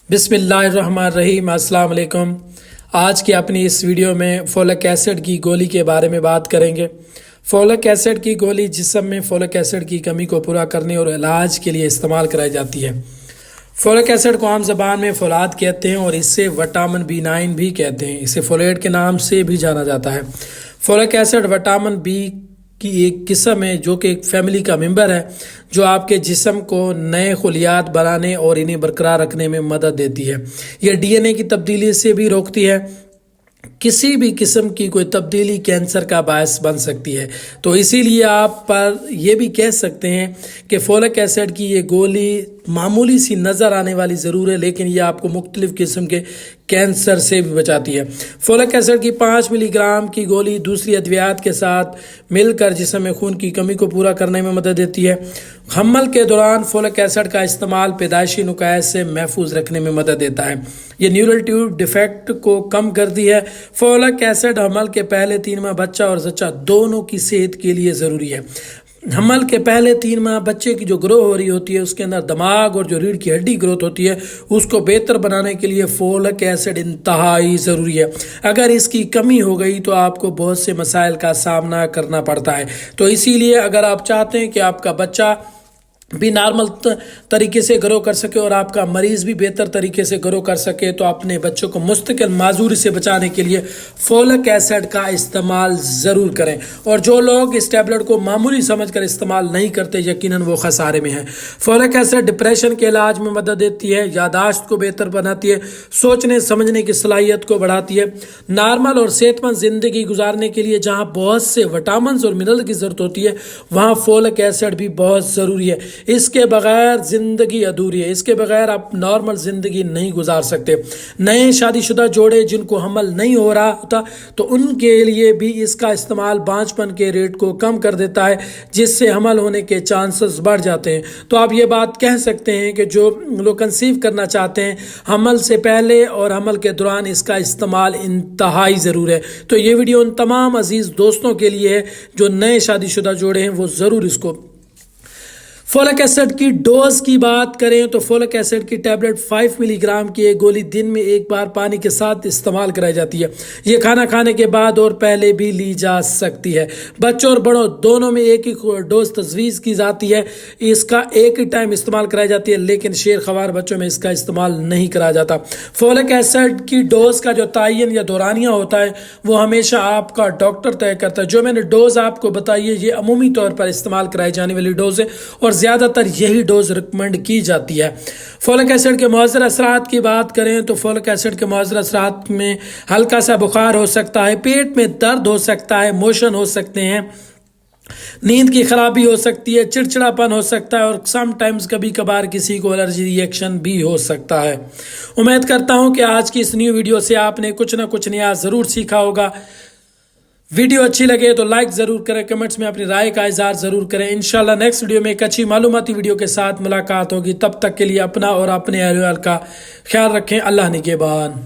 बिस्मिल्लाहिर्रहमानिर्रहीम। अस्सलाम वालेकुम। आज की अपनी इस वीडियो में फोलिक एसिड की गोली के बारे में बात करेंगे। फोलिक एसिड की गोली जिस्म में फोलिक एसिड की कमी को पूरा करने और इलाज के लिए इस्तेमाल कराई जाती है। फोलिक एसिड को आम ज़बान में फौलाद कहते हैं और इससे विटामिन B9 भी कहते हैं। इसे फोलेट के नाम से भी जाना जाता है। फोलिक एसिड विटामिन बी की एक किस्म है जो कि एक फैमिली का मेंबर है, जो आपके जिस्म को नए खलियात बनाने और इन्हें बरकरार रखने में मदद देती है। यह DNA की तब्दीली से भी रोकती है। किसी भी किस्म की कोई तब्दीली कैंसर का बायस बन सकती है। तो इसीलिए आप पर यह भी कह सकते हैं कि फोलिक एसिड की ये गोली मामूली सी नज़र आने वाली ज़रूर है, लेकिन ये आपको मुख्तलिफ किस्म के कैंसर से भी बचाती है। फोलिक एसिड की 5 मिलीग्राम की गोली दूसरी अद्वियात के साथ मिलकर जिस्म में खून की कमी को पूरा करने में मदद देती है। हमल के दौरान फोलिक एसिड का इस्तेमाल पैदाइशी नुकायत से महफूज रखने में मदद देता है। ये न्यूरल ट्यूब डिफेक्ट को कम करती है। फोलिक एसिड हमल के पहले 3 माह बच्चा और जच्चा दोनों की सेहत के लिए ज़रूरी है। हमल के पहले 3 माह बच्चे की जो ग्रो हो रही होती है, उसके अंदर दिमाग और जो रीढ़ की हड्डी ग्रोथ होती है, उसको बेहतर बनाने के लिए फोलिक एसिड इंतहाई ज़रूरी है। अगर इसकी कमी हो गई तो आपको बहुत से मसाइल का सामना करना पड़ता है। तो इसीलिए अगर आप चाहते हैं कि आपका बच्चा भी नॉर्मल तरीके से ग्रो कर सके और आपका मरीज़ भी बेहतर तरीके से ग्रो कर सके, तो अपने बच्चों को मुस्तकिल माजूरी से बचाने के लिए फोलिक एसिड का इस्तेमाल ज़रूर करें। और जो लोग इस टैबलेट को मामूली समझकर इस्तेमाल नहीं करते, यकीनन वो खसारे में हैं। फोलिक एसिड डिप्रेशन के इलाज में मदद देती है, यादाश्त को बेहतर बनाती है, सोचने समझने की सलाहियत को बढ़ाती है। नॉर्मल और सेहतमंद ज़िंदगी गुजारने के लिए जहाँ बहुत से विटामिन और मिनरल की ज़रूरत होती है, वहाँ फोलिक एसिड भी बहुत ज़रूरी है। इसके बगैर जिंदगी अधूरी है। इसके बगैर आप नॉर्मल जिंदगी नहीं गुजार सकते। नए शादीशुदा जोड़े जिनको हमल नहीं हो रहा होता, तो उनके लिए भी इसका इस्तेमाल बांझपन के रेट को कम कर देता है, जिससे हमल होने के चांसेस बढ़ जाते हैं। तो आप ये बात कह सकते हैं कि जो लोग कंसीव करना चाहते हैं, हमल से पहले और हमल के दौरान इसका इस्तेमाल इंतहाई ज़रूर है। तो ये वीडियो उन तमाम अजीज़ दोस्तों के लिए है जो नए शादीशुदा जोड़े हैं, वो ज़रूर इसको। फोलिक एसिड की डोज की बात करें तो फोलिक एसिड की टैबलेट 5 मिलीग्राम की एक गोली दिन में एक बार पानी के साथ इस्तेमाल कराई जाती है। ये खाना खाने के बाद और पहले भी ली जा सकती है। बच्चों और बड़ों दोनों में एक ही डोज तजवीज़ की जाती है। इसका एक ही टाइम इस्तेमाल कराई जाती है, लेकिन शेर खवार बच्चों में इसका इस्तेमाल नहीं कराया जाता। फोलिक एसिड की डोज का जो तयन या दौरानिया होता है, वो हमेशा आपका डॉक्टर तय करता है। जो मैंने डोज आपको बताई है, ये अमूमी तौर पर इस्तेमाल कराई जाने वाली डोज है और ज़्यादातर यही डोज रिकमेंड की जाती है। फोलिक एसिड के मौज़र असरात की बात करें तो फोलिक एसिड के मौज़र असरात में हल्का सा बुखार हो सकता है, पेट में दर्द हो सकता है, मोशन हो सकते हैं, नींद की खराबी हो सकती है, चिड़चिड़ापन हो सकता है और समटाइम्स कभी कभार किसी को एलर्जी रिएक्शन भी हो सकता है। उम्मीद करता हूं कि आज की इस न्यू वीडियो से आपने कुछ ना कुछ नया ज़रूर सीखा होगा। वीडियो अच्छी लगे तो लाइक ज़रूर करें, कमेंट्स में अपनी राय का इज़हार ज़रूर करें। इंशाल्लाह नेक्स्ट वीडियो में एक अच्छी मालूमाती वीडियो के साथ मुलाकात होगी। तब तक के लिए अपना और अपने अहल का ख्याल रखें। अल्लाह निगहबान।